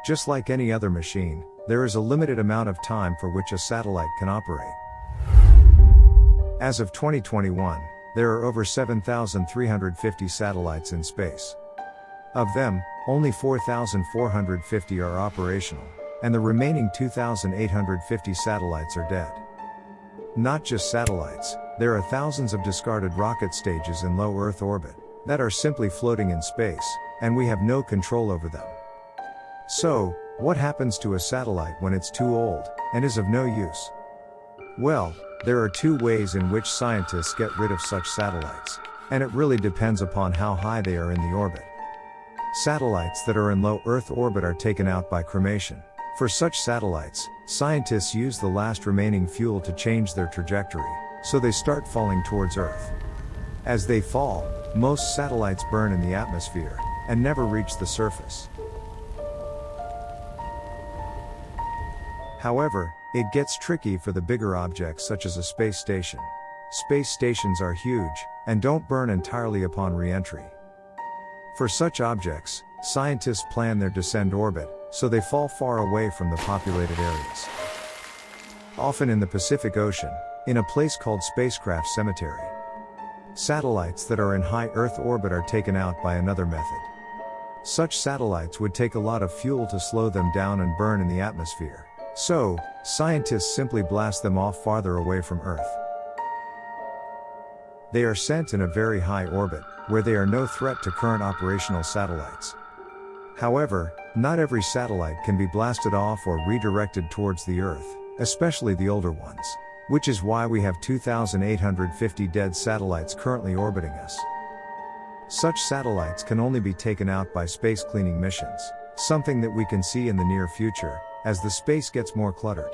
Just like any other machine, there is a limited amount of time for which a satellite can operate. As of 2021, there are over 7,350 satellites in space. Of them, only 4,450 are operational, and the remaining 2,850 satellites are dead. Not just satellites, there are thousands of discarded rocket stages in low Earth orbit that are simply floating in space, and we have no control over them. So, what happens to a satellite when it's too old and is of no use? Well, there are two ways in which scientists get rid of such satellites, and it really depends upon how high they are in the orbit. Satellites that are in low Earth orbit are taken out by cremation. For such satellites, scientists use the last remaining fuel to change their trajectory, so they start falling towards Earth. As they fall, most satellites burn in the atmosphere and never reach the surface. However, it gets tricky for the bigger objects such as a space station. Space stations are huge and don't burn entirely upon re-entry. For such objects, scientists plan their descent orbit so they fall far away from the populated areas. Often in the Pacific Ocean, in a place called Spacecraft Cemetery. Satellites that are in high Earth orbit are taken out by another method. Such satellites would take a lot of fuel to slow them down and burn in the atmosphere. So, scientists simply blast them off farther away from Earth. They are sent in a very high orbit, where they are no threat to current operational satellites. However, not every satellite can be blasted off or redirected towards the Earth, especially the older ones. Which is why we have 2,850 dead satellites currently orbiting us. Such satellites can only be taken out by space cleaning missions, something that we can see in the near future, as the space gets more cluttered.